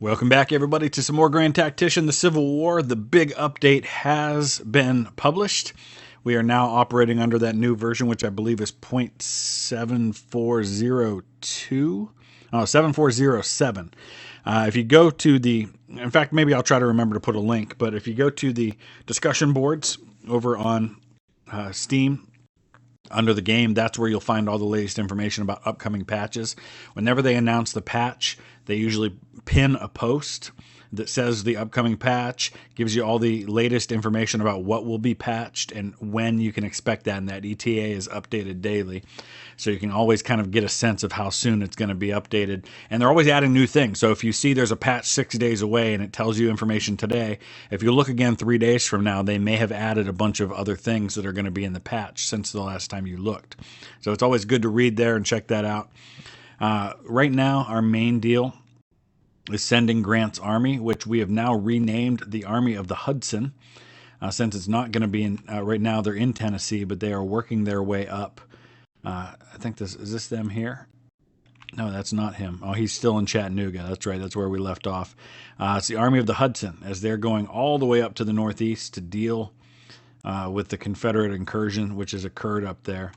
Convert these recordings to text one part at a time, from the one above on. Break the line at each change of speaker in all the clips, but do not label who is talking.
Welcome back, everybody, to some more Grand Tactician, the Civil War. The big update has been published. We are now operating under that new version, which I believe is 0.7402. Oh, 7407. If you go to the, in fact, maybe I'll try to remember to put a link, but if you go to the discussion boards over on Steam, under the game, that's where you'll find all the latest information about upcoming patches. Whenever they announce the patch, they usually pin a post that says the upcoming patch, gives you all the latest information about what will be patched and when you can expect that, and that ETA is updated daily. So you can always kind of get a sense of how soon it's going to be updated. And they're always adding new things. So if you see there's a patch 6 days away and it tells you information today, if you look again 3 days from now, they may have added a bunch of other things that are going to be in the patch since the last time you looked. So it's always good to read there and check that out. Right now, our main deal is sending Grant's army, which we have now renamed the Army of the Hudson, since it's not going to be in, right now they're in Tennessee, but they are working their way up. I think is this them here? No, that's not him. Oh, he's still in Chattanooga. That's right. That's where we left off. It's the Army of the Hudson, as they're going all the way up to the northeast to deal with the Confederate incursion, which has occurred up there.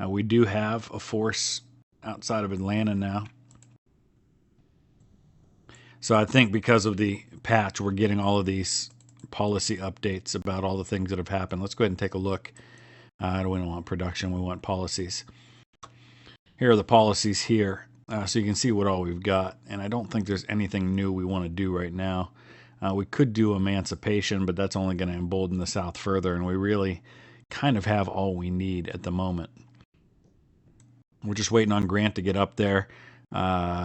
We do have a force outside of Atlanta now. So I think because of the patch, we're getting all of these policy updates about all the things that have happened. Let's go ahead and take a look. We don't want production, we want policies. Here are the policies here, so you can see what all we've got. And I don't think there's anything new we want to do right now. We could do emancipation, but that's only going to embolden the South further, and we really kind of have all we need at the moment. We're just waiting on Grant to get up there.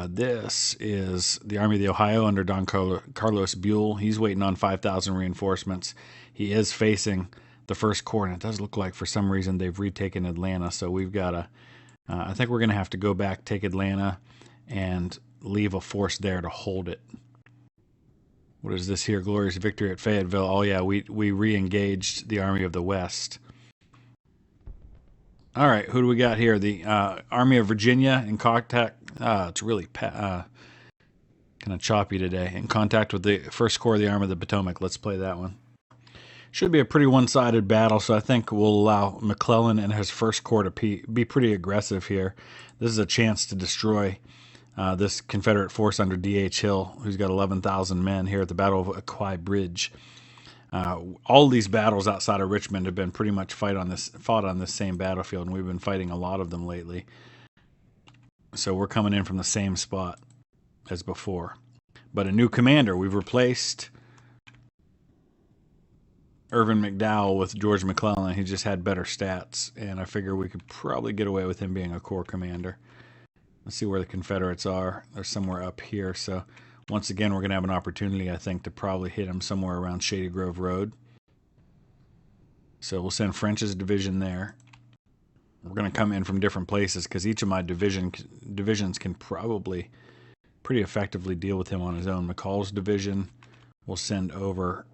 This is the Army of the Ohio under Don Carlos Buell. He's waiting on 5,000 reinforcements. He is facing the First Corps, and it does look like for some reason they've retaken Atlanta. So we've got to, I think we're going to have to go back, take Atlanta, and leave a force there to hold it. What is this here? Glorious victory at Fayetteville. Oh yeah, we re-engaged the Army of the West. All right, who do we got here? The Army of Virginia in contact. It's really kind of choppy today. In contact with the First Corps of the Army of the Potomac. Let's play that one. Should be a pretty one-sided battle, so I think we'll allow McClellan and his First Corps to be pretty aggressive here. This is a chance to destroy this Confederate force under D.H. Hill, who's got 11,000 men here at the Battle of Aquai Bridge. All these battles outside of Richmond have been pretty much fought on this same battlefield, and we've been fighting a lot of them lately. So we're coming in from the same spot as before. But a new commander. We've replaced Irvin McDowell with George McClellan. He just had better stats, and I figure we could probably get away with him being a corps commander. Let's see where the Confederates are. They're somewhere up here, so once again, we're going to have an opportunity, I think, to probably hit him somewhere around Shady Grove Road. So we'll send French's division there. We're going to come in from different places because each of my divisions can probably pretty effectively deal with him on his own. McCall's division we'll send over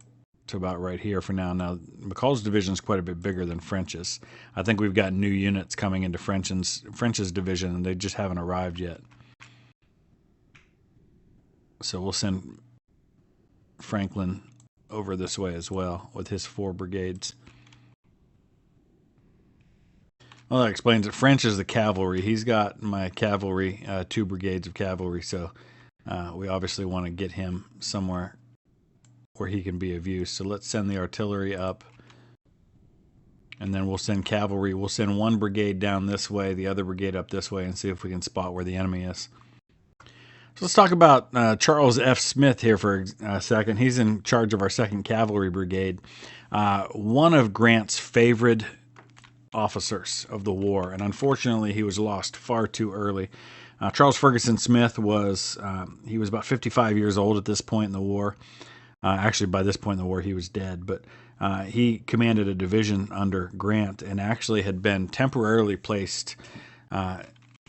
to about right here for now. Now, McCall's division is quite a bit bigger than French's. I think we've got new units coming into French's division, and they just haven't arrived yet. So we'll send Franklin over this way as well with his 4 brigades. Well, that explains it. French is the cavalry. He's got my cavalry, 2 brigades of cavalry, so we obviously want to get him somewhere where he can be of use. So let's send the artillery up, and then we'll send cavalry. We'll send 1 brigade down this way, the other brigade up this way, and see if we can spot where the enemy is. So let's talk about Charles F. Smith here for a second. He's in charge of our 2nd Cavalry Brigade. One of Grant's favorite officers of the war, and unfortunately he was lost far too early. Charles Ferguson Smith was about 55 years old at this point in the war. Actually, by this point in the war, he was dead, but he commanded a division under Grant and actually had been temporarily placed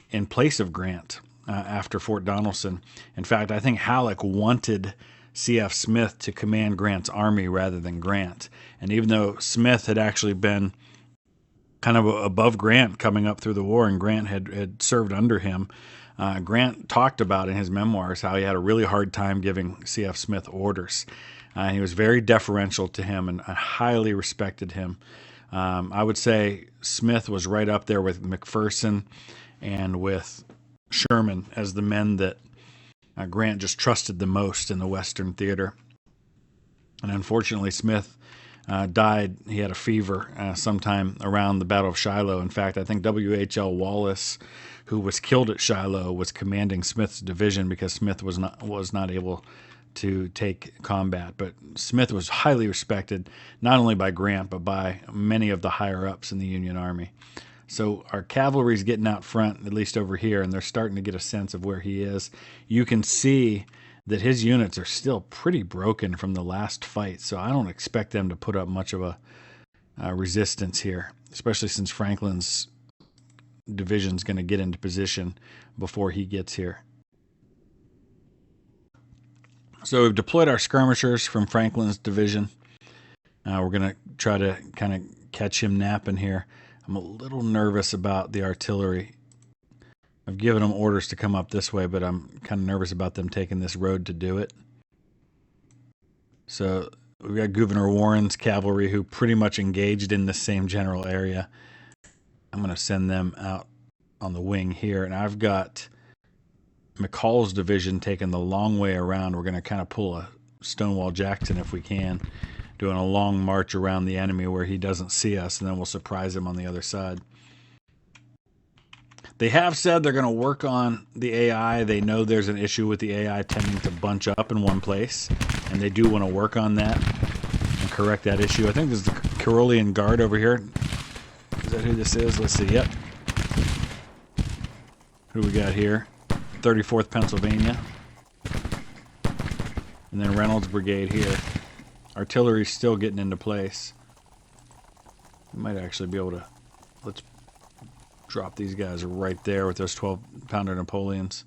in place of Grant after Fort Donelson. In fact, I think Alec wanted C.F. Smith to command Grant's army rather than Grant. And even though Smith had actually been kind of above Grant coming up through the war, and Grant had served under him, Grant talked about in his memoirs how he had a really hard time giving C.F. Smith orders. He was very deferential to him and highly respected him. I would say Smith was right up there with McPherson and with Sherman as the men that Grant just trusted the most in the Western theater. And unfortunately, Smith died. He had a fever sometime around the Battle of Shiloh. In fact, I think W.H.L. Wallace, who was killed at Shiloh, was commanding Smith's division because Smith was not able to take combat. But Smith was highly respected, not only by Grant, but by many of the higher-ups in the Union Army. So our cavalry's getting out front, at least over here, and they're starting to get a sense of where he is. You can see that his units are still pretty broken from the last fight, so I don't expect them to put up much of a resistance here, especially since Franklin's division's going to get into position before he gets here. So we've deployed our skirmishers from Franklin's division. We're going to try to kind of catch him napping here. I'm a little nervous about the artillery. I've given them orders to come up this way, but I'm kind of nervous about them taking this road to do it. So we've got Gouverneur Warren's cavalry, who pretty much engaged in the same general area. I'm going to send them out on the wing here. And I've got McCall's division taking the long way around. We're going to kind of pull a Stonewall Jackson if we can, doing a long march around the enemy where he doesn't see us, and then we'll surprise him on the other side. They have said they're going to work on the AI. They know there's an issue with the AI tending to bunch up in one place, and they do want to work on that and correct that issue. I think this is the Carolean Guard over here. Is that who this is? Let's see. Yep. Who we got here? 34th Pennsylvania. And then Reynolds Brigade here. Artillery's still getting into place. We might actually be able to... Let's drop these guys right there with those 12-pounder Napoleons.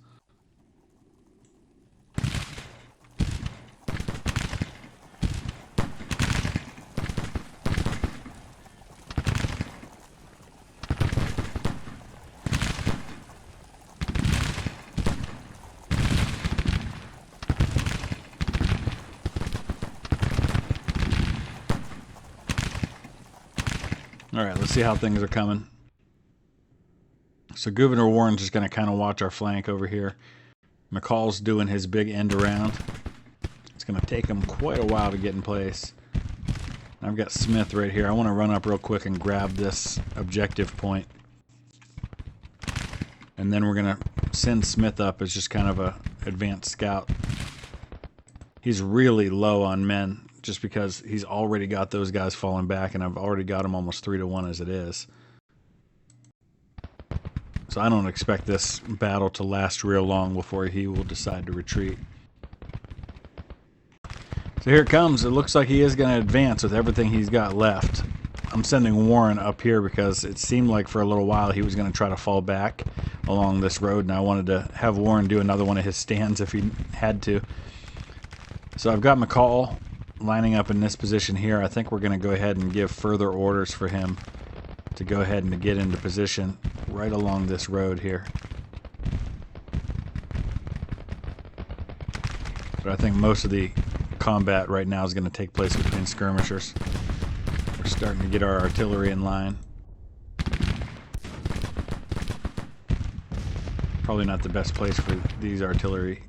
All right, let's see how things are coming. So Gouverneur Warren's just going to kind of watch our flank over here. McCall's doing his big end around. It's going to take him quite a while to get in place. I've got Smith right here. I want to run up real quick and grab this objective point. And then we're going to send Smith up as just kind of a advanced scout. He's really low on men just because he's already got those guys falling back, and I've already got him almost 3-1 as it is. So I don't expect this battle to last real long before he will decide to retreat. So here it comes. It looks like he is going to advance with everything he's got left. I'm sending Warren up here because it seemed like for a little while he was going to try to fall back along this road, and I wanted to have Warren do another one of his stands if he had to. So I've got McCall lining up in this position here. I think we're going to go ahead and give further orders for him to go ahead and to get into position right along this road here. But I think most of the combat right now is going to take place between skirmishers. We're starting to get our artillery in line. Probably not the best place for these artillery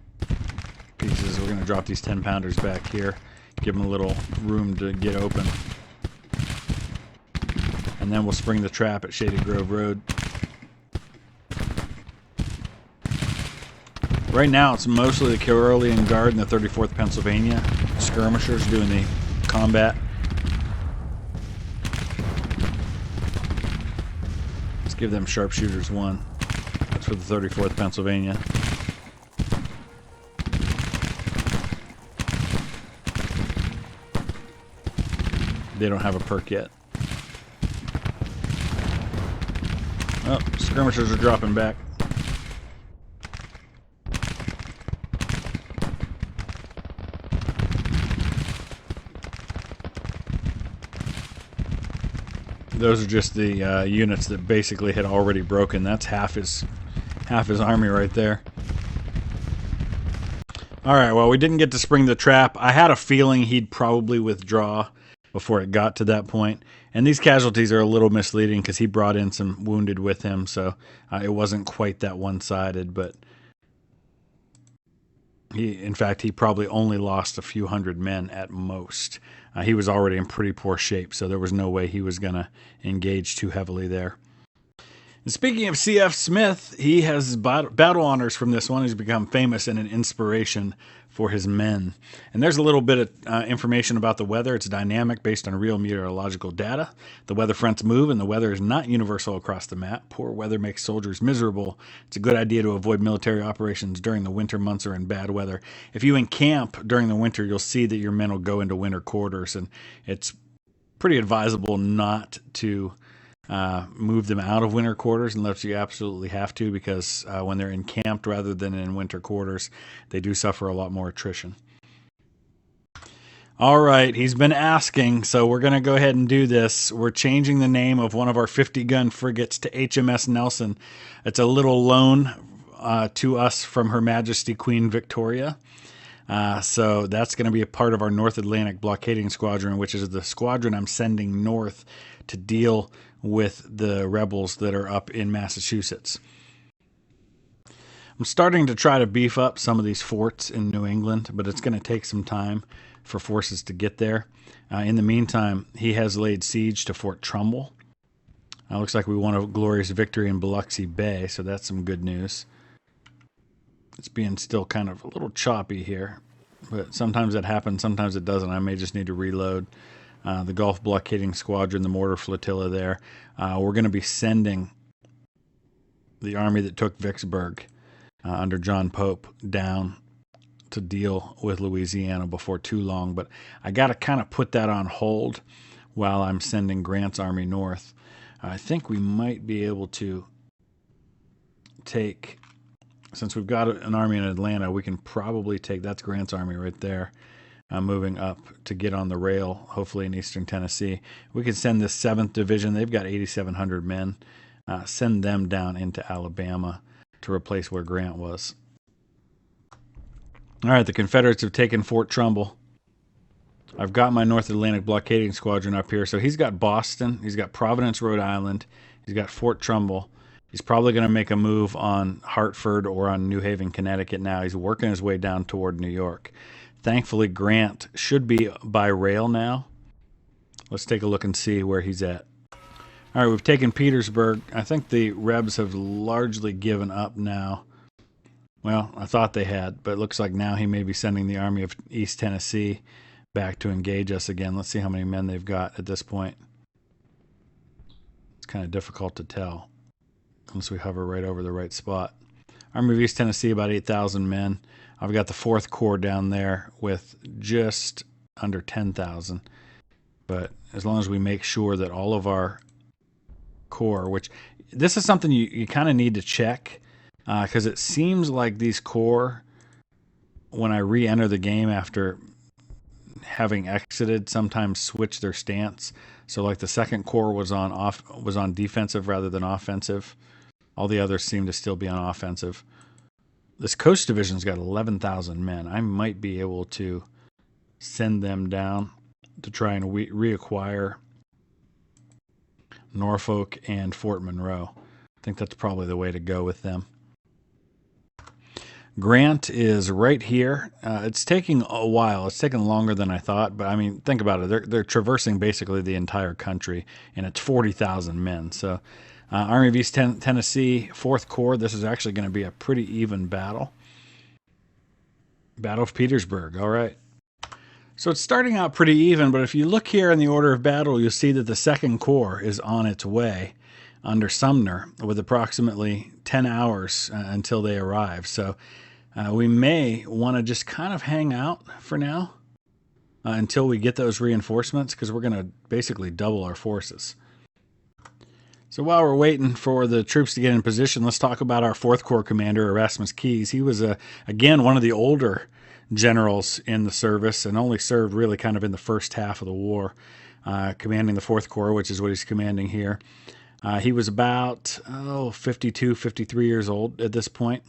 pieces. We're going to drop these 10-pounders back here, give them a little room to get open. And then we'll spring the trap at Shady Grove Road. Right now, it's mostly the Carolean Guard and the 34th Pennsylvania skirmishers doing the combat. Let's give them sharpshooters 1. That's for the 34th Pennsylvania. They don't have a perk yet. Oh, skirmishers are dropping back. Those are just the units that basically had already broken. That's half his half his army right there. All right, well, we didn't get to spring the trap. I had a feeling he'd probably withdraw before it got to that point. And these casualties are a little misleading because he brought in some wounded with him, so it wasn't quite that one-sided. But in fact, he probably only lost a few hundred men at most. He was already in pretty poor shape, so there was no way he was going to engage too heavily there. And speaking of C.F. Smith, he has battle honors from this one. He's become famous and an inspiration for his men. And there's a little bit of information about the weather. It's dynamic based on real meteorological data. The weather fronts move, and the weather is not universal across the map. Poor weather makes soldiers miserable. It's a good idea to avoid military operations during the winter months or in bad weather. If you encamp during the winter, you'll see that your men will go into winter quarters, and it's pretty advisable not to move them out of winter quarters unless you absolutely have to, because when they're encamped rather than in winter quarters, they do suffer a lot more attrition. All right, he's been asking, so we're going to go ahead and do this. We're changing the name of one of our 50-gun frigates to HMS Nelson. It's a little loan to us from Her Majesty Queen Victoria. So that's going to be a part of our North Atlantic Blockading Squadron, which is the squadron I'm sending north to deal with the rebels that are up in Massachusetts. I'm starting to try to beef up some of these forts in New England, but it's going to take some time for forces to get there. In the meantime, he has laid siege to Fort Trumbull. Looks like we won a glorious victory in Biloxi Bay, so that's some good news. It's being still kind of a little choppy here, but sometimes that happens, sometimes it doesn't. I may just need to reload. The Gulf Blockading Squadron, the mortar flotilla there. We're going to be sending the army that took Vicksburg under John Pope down to deal with Louisiana before too long. But I got to kind of put that on hold while I'm sending Grant's army north. I think we might be able to take, since we've got an army in Atlanta, we can probably take, that's Grant's army right there. Moving up to get on the rail, hopefully in eastern Tennessee. We can send this 7th Division. They've got 8,700 men. Send them down into Alabama to replace where Grant was. All right, the Confederates have taken Fort Trumbull. I've got my North Atlantic Blockading Squadron up here. So he's got Boston. He's got Providence, Rhode Island. He's got Fort Trumbull. He's probably going to make a move on Hartford or on New Haven, Connecticut now. He's working his way down toward New York. Thankfully, Grant should be by rail now. Let's take a look and see where he's at. All right, we've taken Petersburg. I think the Rebs have largely given up now. Well, I thought they had, but it looks like now he may be sending the Army of East Tennessee back to engage us again. Let's see how many men they've got at this point. It's kind of difficult to tell unless we hover right over the right spot. Army of East Tennessee, about 8,000 men. I've got the 4th Corps down there with just under 10,000. But as long as we make sure that all of our corps, which this is something you kind of need to check, because it seems like these corps, when I re-enter the game after having exited, sometimes switch their stance. So like the 2nd Corps was on defensive rather than offensive. All the others seem to still be on offensive. This Coast Division's got 11,000 men. I might be able to send them down to try and reacquire Norfolk and Fort Monroe. I think that's probably the way to go with them. Grant is right here. It's taking a while. It's taking longer than I thought, but I mean, think about it. They're traversing basically the entire country, and it's 40,000 men. So Army of East Tennessee, 4th Corps. This is actually going to be a pretty even battle. Battle of Petersburg. All right. So it's starting out pretty even, but if you look here in the order of battle, you'll see that the 2nd Corps is on its way under Sumner with approximately 10 hours until they arrive. So we may want to just kind of hang out for now until we get those reinforcements, because we're going to basically double our forces. So while we're waiting for the troops to get in position, let's talk about our 4th Corps commander, Erasmus Keyes. He was, again, one of the older generals in the service and only served really kind of in the first half of the war, commanding the 4th Corps, which is what he's commanding here. He was about 52, 53 years old at this point.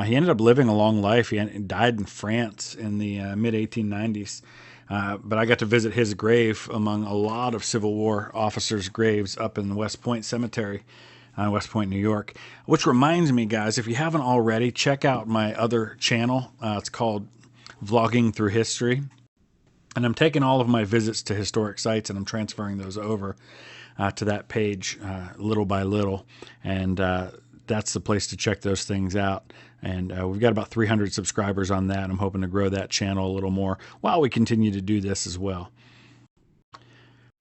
He ended up living a long life. He died in France in the mid-1890s. But I got to visit his grave among a lot of Civil War officers' graves up in the West Point Cemetery, West Point, New York. Which reminds me, guys, if you haven't already, check out my other channel. It's called Vlogging Through History. And I'm taking all of my visits to historic sites and I'm transferring those over to that page little by little. And that's the place to check those things out. And we've got about 300 subscribers on that. I'm hoping to grow that channel a little more while we continue to do this as well.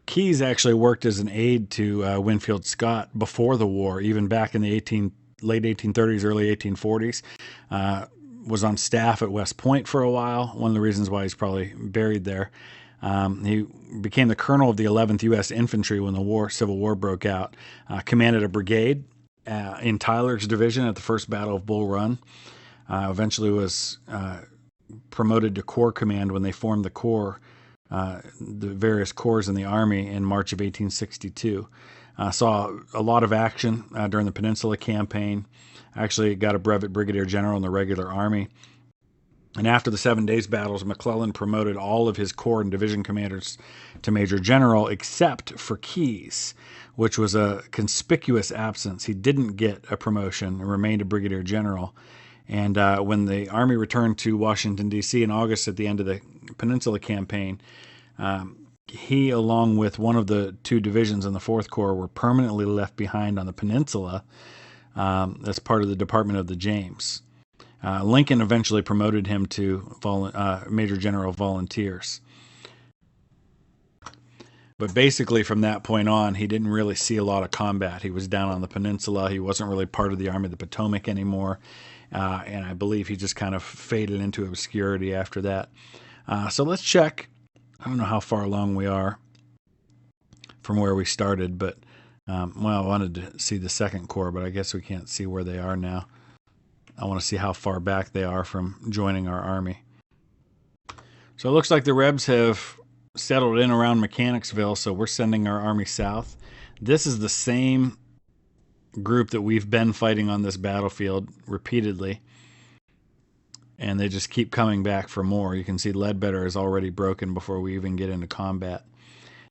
Keyes actually worked as an aide to Winfield Scott before the war, even back in the late 1830s, early 1840s. Was on staff at West Point for a while. One of the reasons why he's probably buried there. He became the colonel of the 11th U.S. Infantry when the Civil War broke out. Commanded a brigade in Tyler's division at the First Battle of Bull Run. Eventually was promoted to Corps Command when they formed the Corps, the various corps in the Army in March of 1862. Saw a lot of action during the Peninsula Campaign. Actually got a brevet brigadier general in the regular army. And after the 7 Days battles, McClellan promoted all of his corps and division commanders to major general except for Keyes, which was a conspicuous absence. He didn't get a promotion and remained a brigadier general. And when the army returned to Washington, D.C. in August at the end of the Peninsula Campaign, he, along with one of the two divisions in the 4th Corps, were permanently left behind on the Peninsula as part of the Department of the James. Lincoln eventually promoted him to Major General of Volunteers. But basically from that point on, he didn't really see a lot of combat. He was down on the Peninsula. He wasn't really part of the Army of the Potomac anymore. And I believe he just kind of faded into obscurity after that. So let's check. I don't know how far along we are from where we started, but well, I wanted to see the 2nd Corps, but I guess we can't see where they are now. I want to see how far back they are from joining our army. So it looks like the Rebs have settled in around Mechanicsville, so we're sending our army south. This is the same group that we've been fighting on this battlefield repeatedly, and they just keep coming back for more. You can see Ledbetter is already broken before we even get into combat.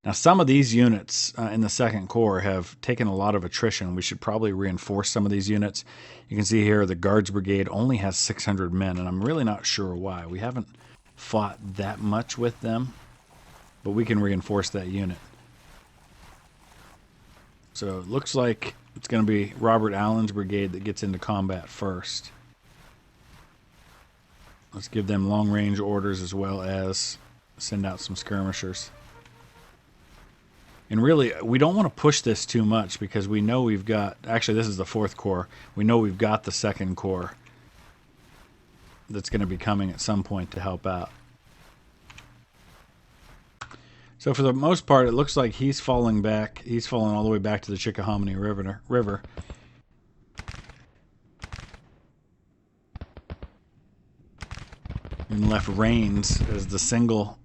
Now, some of these units in the 2nd Corps have taken a lot of attrition. We should probably reinforce some of these units. You can see here the Guards Brigade only has 600 men, and I'm really not sure why. We haven't fought that much with them, but we can reinforce that unit. So it looks like it's going to be Robert Allen's brigade that gets into combat first. Let's give them long-range orders as well as send out some skirmishers. And really, we don't want to push this too much because we know we've got... Actually, this is the 4th Corps. We know we've got the 2nd Corps that's going to be coming at some point to help out. So for the most part, it looks like he's falling back. He's falling all the way back to the Chickahominy River. And left Rains as the single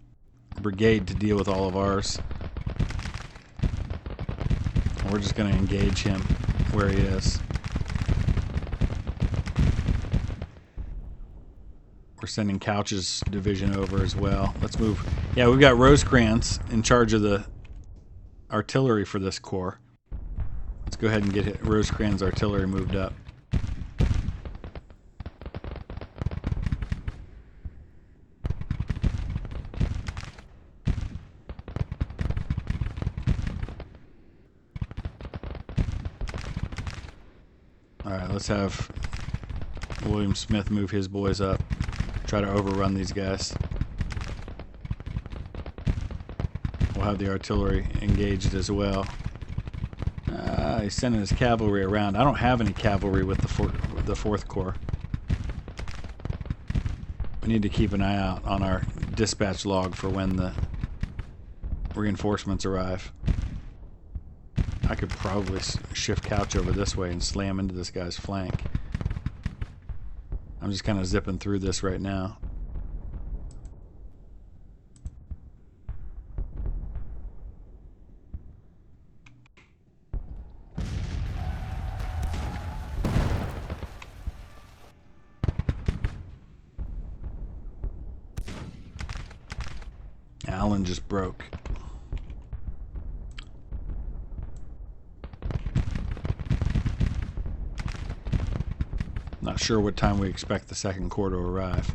brigade to deal with all of ours. We're just going to engage him where he is. We're sending Couch's division over as well. Let's move. Yeah, we've got Rosecrans in charge of the artillery for this corps. Let's go ahead and get Rosecrans' artillery moved up. Alright, let's have William Smith move his boys up. Try to overrun these guys. We'll have the artillery engaged as well. He's sending his cavalry around. I don't have any cavalry with the 4th Corps. We need to keep an eye out on our dispatch log for when the reinforcements arrive. I could probably shift Couch over this way and slam into this guy's flank. I'm just kind of zipping through this right now. Allen just broke. Not sure what time we expect the second corps to arrive.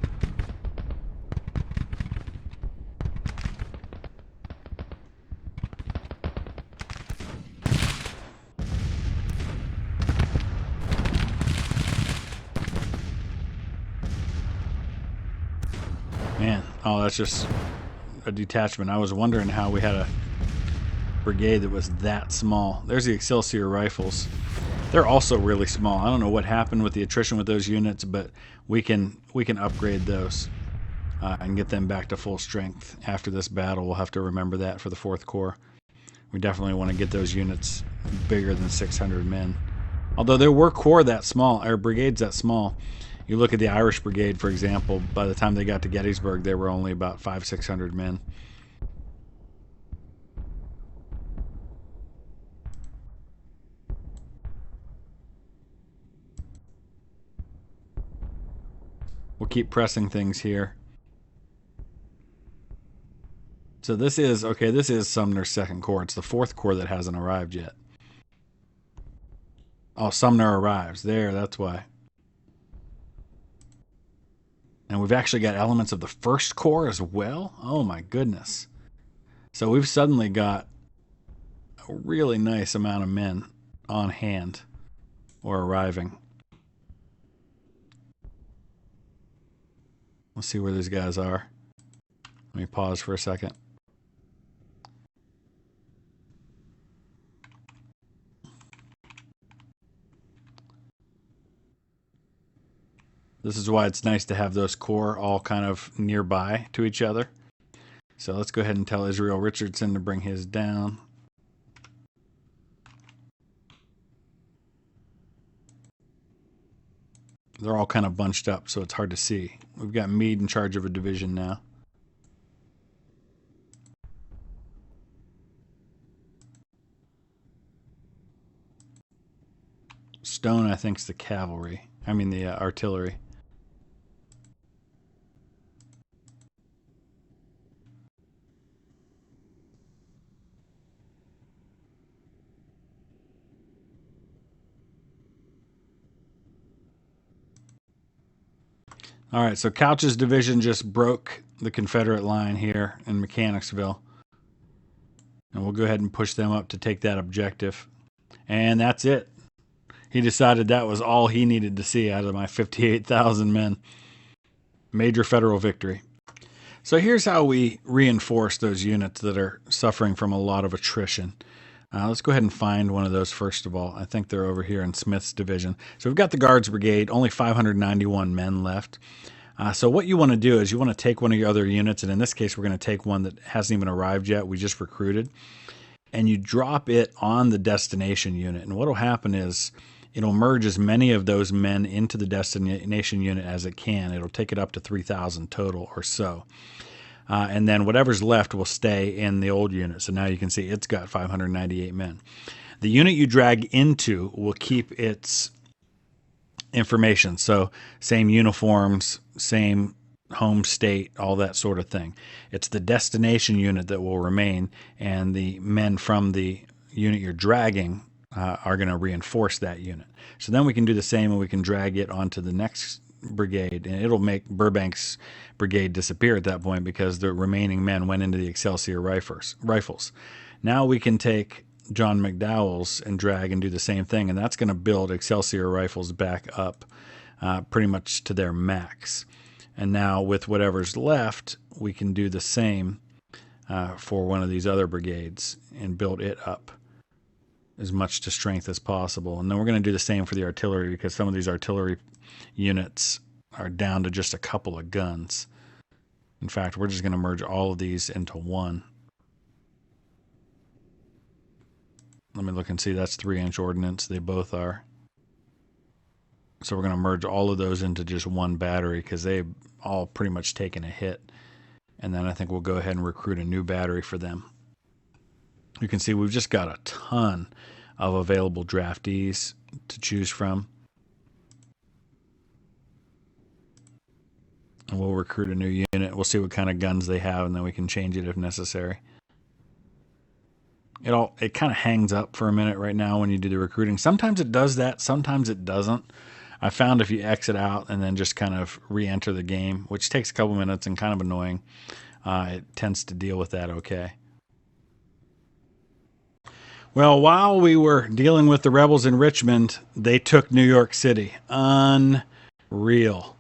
Man, oh, that's just a detachment. I was wondering how we had a brigade that was that small. There's the Excelsior rifles. They're also really small. I don't know what happened with the attrition with those units, but we can upgrade those and get them back to full strength after this battle. We'll have to remember that for the 4th Corps. We definitely want to get those units bigger than 600 men. Although there were corps that small, or brigades that small. You look at the Irish Brigade, for example, by the time they got to Gettysburg, they were only about 500-600 men. We'll keep pressing things here. So this is, okay, this is Sumner's 2nd Corps. It's the 4th Corps that hasn't arrived yet. Oh, Sumner arrives. There, that's why. And we've actually got elements of the 1st Corps as well. Oh my goodness. So we've suddenly got a really nice amount of men on hand or arriving. Let's see where these guys are. Let me pause for a second. This is why it's nice to have those corps all kind of nearby to each other. So let's go ahead and tell Israel Richardson to bring his down. They're all kind of bunched up, so it's hard to see. We've got Meade in charge of a division now. Stone, I think, is the cavalry. I mean the artillery. All right, so Couch's division just broke the Confederate line here in Mechanicsville. And we'll go ahead and push them up to take that objective. And that's it. He decided that was all he needed to see out of my 58,000 men. Major federal victory. So here's how we reinforce those units that are suffering from a lot of attrition. Let's go ahead and find one of those first of all. I think they're over here in Smith's division. So we've got the Guards Brigade, only 591 men left. So what you want to do is you want to take one of your other units, and in this case we're going to take one that hasn't even arrived yet. We just recruited. And you drop it on the destination unit. And what will happen is it'll merge as many of those men into the destination unit as it can. It'll take it up to 3,000 total or so. And then whatever's left will stay in the old unit. So now you can see it's got 598 men. The unit you drag into will keep its information. So same uniforms, same home state, all that sort of thing. It's the destination unit that will remain, and the men from the unit you're dragging are going to reinforce that unit. So then we can do the same, and we can drag it onto the next brigade, and it'll make Burbank's brigade disappear at that point because the remaining men went into the Excelsior rifles. Now we can take John McDowell's and drag and do the same thing, and that's going to build Excelsior rifles back up pretty much to their max. And now with whatever's left, we can do the same for one of these other brigades and build it up as much to strength as possible. And then we're going to do the same for the artillery, because some of these artillery units are down to just a couple of guns. In fact, we're just going to merge all of these into one. Let me look and see. That's 3-inch ordnance. They both are. So we're going to merge all of those into just one battery because they've all pretty much taken a hit. And then I think we'll go ahead and recruit a new battery for them. You can see we've just got a ton of available draftees to choose from. And we'll recruit a new unit. We'll see what kind of guns they have, and then we can change it if necessary. It kind of hangs up for a minute right now when you do the recruiting. Sometimes it does that, sometimes it doesn't. I found if you exit out and then just kind of re-enter the game, which takes a couple minutes and kind of annoying, it tends to deal with that okay. Well, while we were dealing with the rebels in Richmond, they took New York City. Unreal.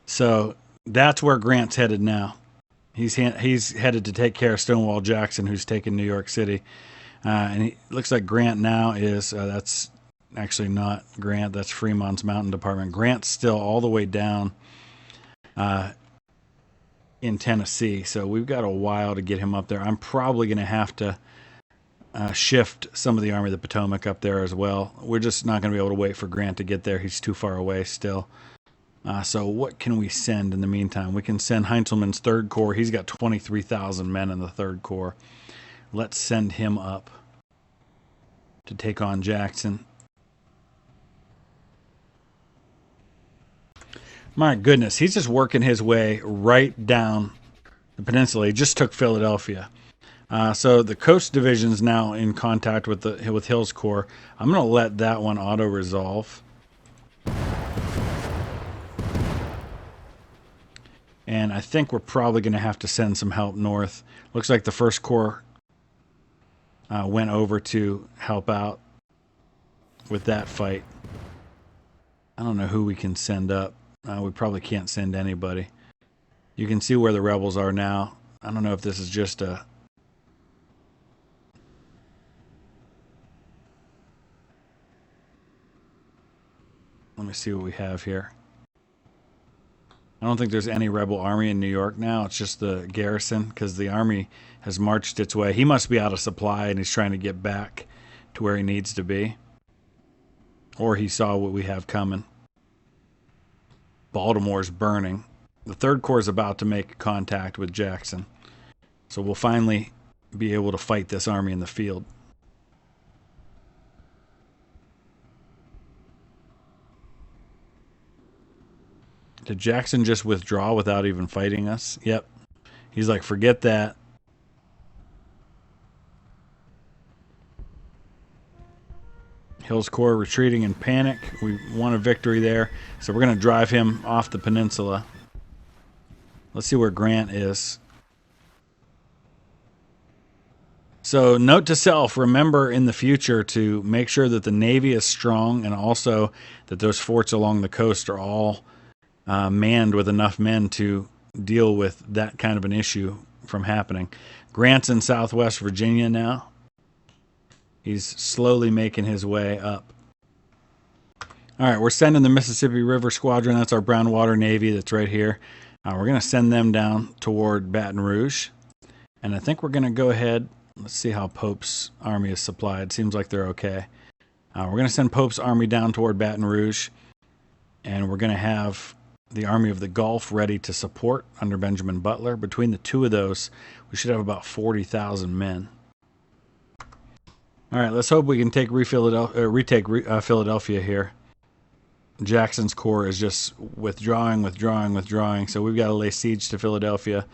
So that's where Grant's headed now. He's headed to take care of Stonewall Jackson, who's taken New York City. And it looks like Grant now is, that's actually not Grant, that's Fremont's Mountain Department. Grant's still all the way down in Tennessee, so we've got a while to get him up there. I'm probably going to have to shift some of the Army of the Potomac up there as well. We're just not going to be able to wait for Grant to get there. He's too far away still. So what can we send in the meantime? We can send Heinzelman's 3rd Corps. He's got 23,000 men in the 3rd Corps. Let's send him up to take on Jackson. My goodness, he's just working his way right down the peninsula. He just took Philadelphia. So the Coast Division's now in contact with Hill's Corps. I'm going to let that one auto-resolve. And I think we're probably going to have to send some help north. Looks like the 1st Corps went over to help out with that fight. I don't know who we can send up. We probably can't send anybody. You can see where the rebels are now. I don't know if this is just a... Let me see what we have here. I don't think there's any rebel army in New York now. It's just the garrison, because the army has marched its way. He must be out of supply, and he's trying to get back to where he needs to be. Or he saw what we have coming. Baltimore's burning. The 3rd Corps is about to make contact with Jackson. So we'll finally be able to fight this army in the field. Did Jackson just withdraw without even fighting us? Yep. He's like, forget that. Hill's Corps retreating in panic. We won a victory there. So we're going to drive him off the peninsula. Let's see where Grant is. So note to self, remember in the future to make sure that the Navy is strong and also that those forts along the coast are all manned with enough men to deal with that kind of an issue from happening. Grant's in Southwest Virginia now. He's slowly making his way up. All right, we're sending the Mississippi River Squadron. That's our Brown Water Navy that's right here. We're going to send them down toward Baton Rouge. And I think we're going to go ahead. Let's see how Pope's army is supplied. Seems like they're okay. We're going to send Pope's army down toward Baton Rouge. And we're going to have the Army of the Gulf ready to support under Benjamin Butler. Between the two of those, we should have about 40,000 men. All right, let's hope we can retake Philadelphia here. Jackson's Corps is just withdrawing. So we've got to lay siege to Philadelphia.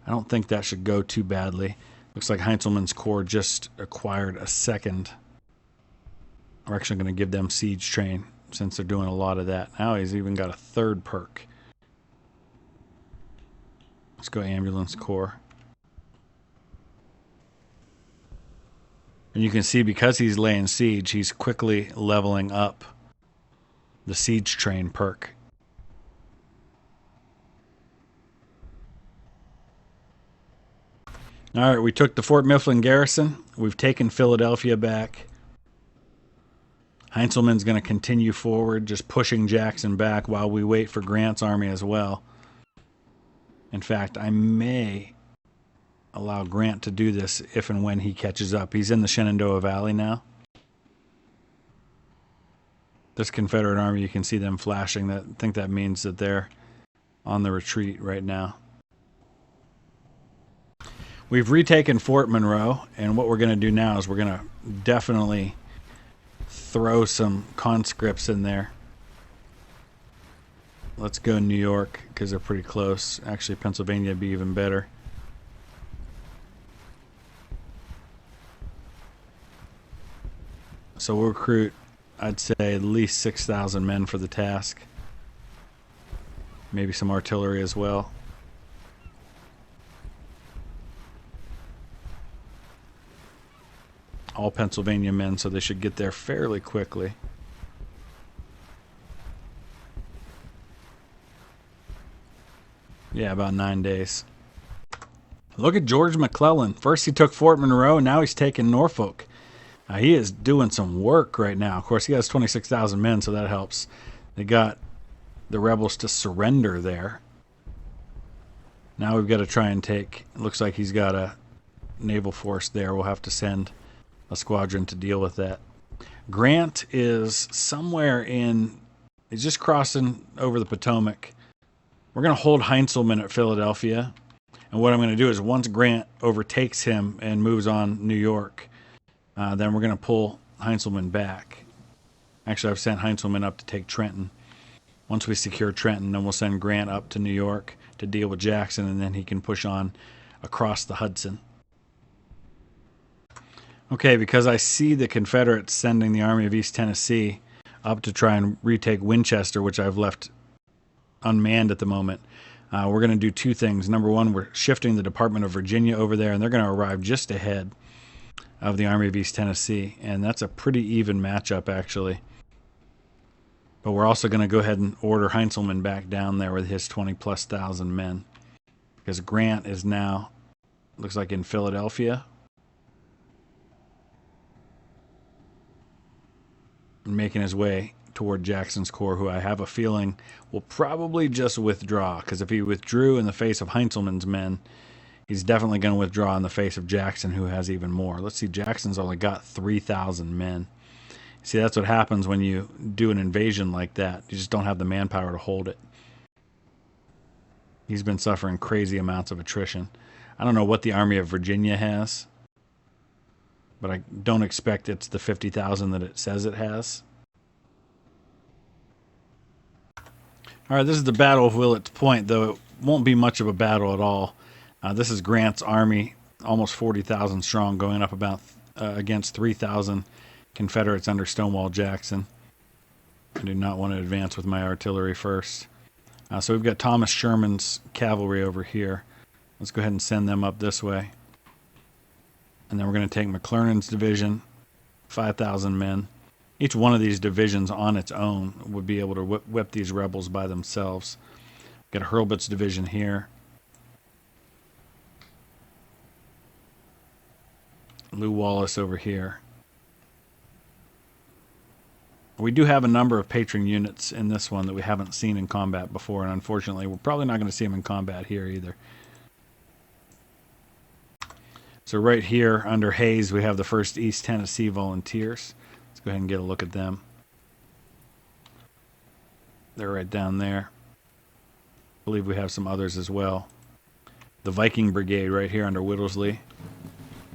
I don't think that should go too badly. Looks like Heinzelman's Corps just acquired a 2nd. We're actually going to give them siege train since they're doing a lot of that. Now he's even got a 3rd perk. Let's go Ambulance Corps. And you can see because he's laying siege, he's quickly leveling up the siege train perk. All right, we took the Fort Mifflin garrison. We've taken Philadelphia back. Heinzelman's going to continue forward, just pushing Jackson back while we wait for Grant's army as well. In fact, I may allow Grant to do this if and when he catches up. He's in the Shenandoah Valley now. This Confederate army, you can see them flashing. I think that means that they're on the retreat right now. We've retaken Fort Monroe, and what we're going to do now is we're going to definitely throw some conscripts in there. Let's go New York because they're pretty close. Actually, Pennsylvania would be even better. So we'll recruit, I'd say, at least 6,000 men for the task. Maybe some artillery as well. All Pennsylvania men, so they should get there fairly quickly. Yeah, about 9 days. Look at George McClellan. First he took Fort Monroe, now he's taking Norfolk. He is doing some work right now. Of course, he has 26,000 men, so that helps. They got the rebels to surrender there. Now we've got to try and take... It looks like he's got a naval force there. We'll have to send a squadron to deal with that. Grant is somewhere in... He's just crossing over the Potomac. We're going to hold Heintzelman at Philadelphia. And what I'm going to do is once Grant overtakes him and moves on New York... then we're going to pull Heintzelman back. Actually, I've sent Heintzelman up to take Trenton. Once we secure Trenton, then we'll send Grant up to New York to deal with Jackson, and then he can push on across the Hudson. Okay, because I see the Confederates sending the Army of East Tennessee up to try and retake Winchester, which I've left unmanned at the moment. We're going to do two things. Number one, we're shifting the Department of Virginia over there, and they're going to arrive just ahead of the Army of East Tennessee, and that's a pretty even matchup, actually. But we're also going to go ahead and order Heintzelman back down there with his 20+ thousand men, because Grant is now, looks like, in Philadelphia, and making his way toward Jackson's corps, who I have a feeling will probably just withdraw, because if he withdrew in the face of Heintzelman's men, he's definitely going to withdraw in the face of Jackson, who has even more. Let's see, Jackson's only got 3,000 men. See, that's what happens when you do an invasion like that. You just don't have the manpower to hold it. He's been suffering crazy amounts of attrition. I don't know what the Army of Virginia has, but I don't expect it's the 50,000 that it says it has. All right, this is the Battle of Willett's Point, though it won't be much of a battle at all. This is Grant's army, almost 40,000 strong, going up about against 3,000 Confederates under Stonewall Jackson. I do not want to advance with my artillery first. So we've got Thomas Sherman's cavalry over here. Let's go ahead and send them up this way. And then we're going to take McClernand's division, 5,000 men. Each one of these divisions on its own would be able to whip these rebels by themselves. We've got Hurlbut's division here. Lew Wallace over here. We do have a number of Patron units in this one that we haven't seen in combat before, and unfortunately we're probably not going to see them in combat here either. So right here under Hayes we have the 1st East Tennessee Volunteers. Let's go ahead and get a look at them. They're right down there. I believe we have some others as well. The Viking Brigade right here under Whittlesey.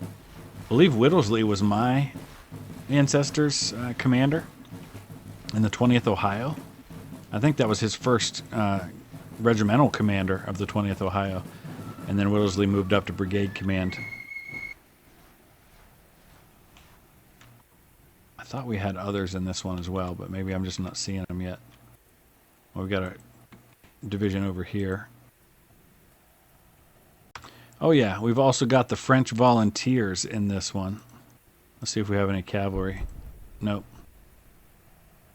I believe Whittlesey was my ancestor's commander in the 20th Ohio. I think that was his first regimental commander of the 20th Ohio. And then Whittlesey moved up to brigade command. I thought we had others in this one as well, but maybe I'm just not seeing them yet. Well, we've got a division over here. Oh yeah, we've also got the French volunteers in this one. Let's see if we have any cavalry. Nope.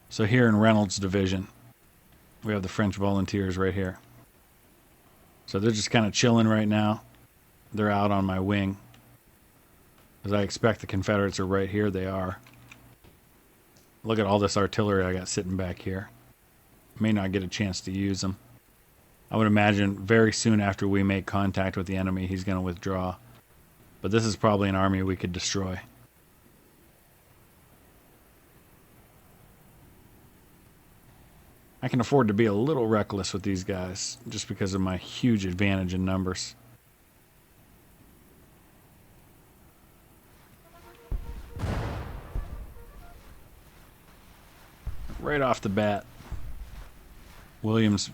So here in Reynolds' division, we have the French volunteers right here. So they're just kind of chilling right now. They're out on my wing. As I expect the Confederates are right here, they are. Look at all this artillery I got sitting back here. May not get a chance to use them. I would imagine very soon after we make contact with the enemy, he's going to withdraw. But this is probably an army we could destroy. I can afford to be a little reckless with these guys, just because of my huge advantage in numbers. Right off the bat, Williams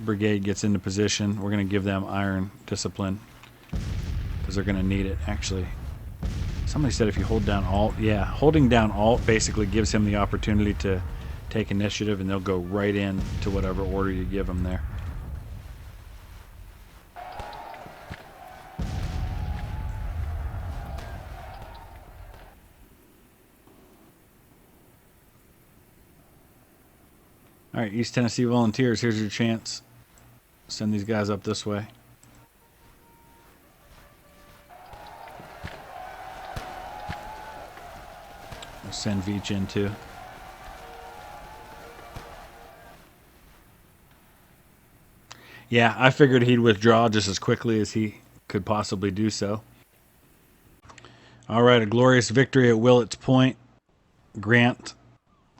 brigade gets into position, we're going to give them iron discipline because they're going to need it. Actually, somebody said if you hold down Alt, yeah, holding down Alt basically gives him the opportunity to take initiative, and they'll go right in to whatever order you give them there. All right, East Tennessee Volunteers, here's your chance. Send these guys up this way. We'll send Veach in too. Yeah, I figured he'd withdraw just as quickly as he could possibly do so. All right, a glorious victory at Willett's Point. Grant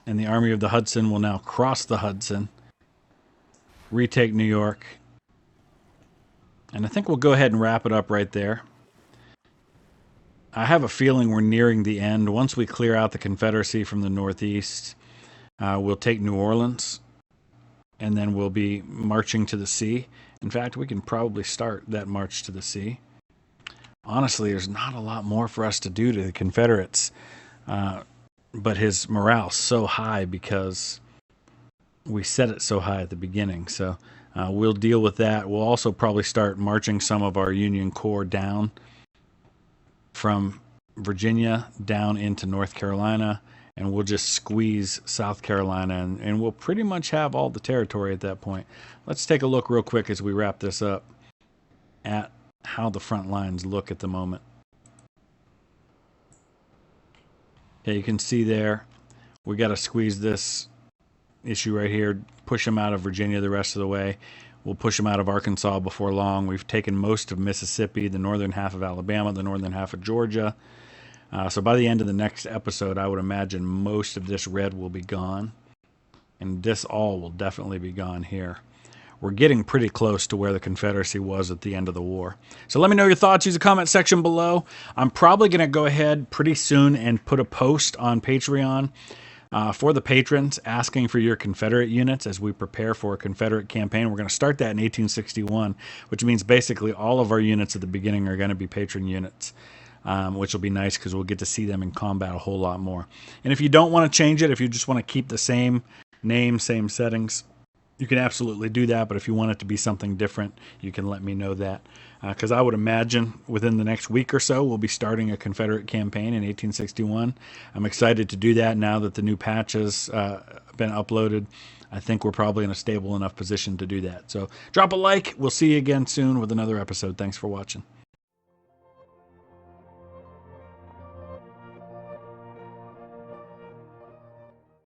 and the Army of the Hudson will now cross the Hudson, retake New York, and I think we'll go ahead and wrap it up right there. I have a feeling we're nearing the end. Once we clear out the Confederacy from the northeast, we'll take New Orleans, and then we'll be marching to the sea. In fact, we can probably start that march to the sea. Honestly, there's not a lot more for us to do to the Confederates. But his morale's so high because we set it so high at the beginning. So we'll deal with that. We'll also probably start marching some of our Union Corps down from Virginia down into North Carolina, and we'll just squeeze South Carolina, and we'll pretty much have all the territory at that point. Let's take a look real quick as we wrap this up at how the front lines look at the moment. Yeah, you can see there, we got to squeeze this issue right here, push them out of Virginia the rest of the way. We'll push them out of Arkansas before long. We've taken most of Mississippi, the northern half of Alabama, the northern half of Georgia. So by the end of the next episode, I would imagine most of this red will be gone. And this all will definitely be gone here. We're getting pretty close to where the Confederacy was at the end of the war. So let me know your thoughts. Use the comment section below. I'm probably going to go ahead pretty soon and put a post on Patreon for the patrons asking for your Confederate units as we prepare for a Confederate campaign. We're going to start that in 1861, which means basically all of our units at the beginning are going to be patron units, which will be nice because we'll get to see them in combat a whole lot more. And if you don't want to change it, if you just want to keep the same name, same settings, you can absolutely do that, but if you want it to be something different, you can let me know that. Because I would imagine within the next week or so, we'll be starting a Confederate campaign in 1861. I'm excited to do that now that the new patch has been uploaded. I think we're probably in a stable enough position to do that. So drop a like. We'll see you again soon with another episode. Thanks for watching.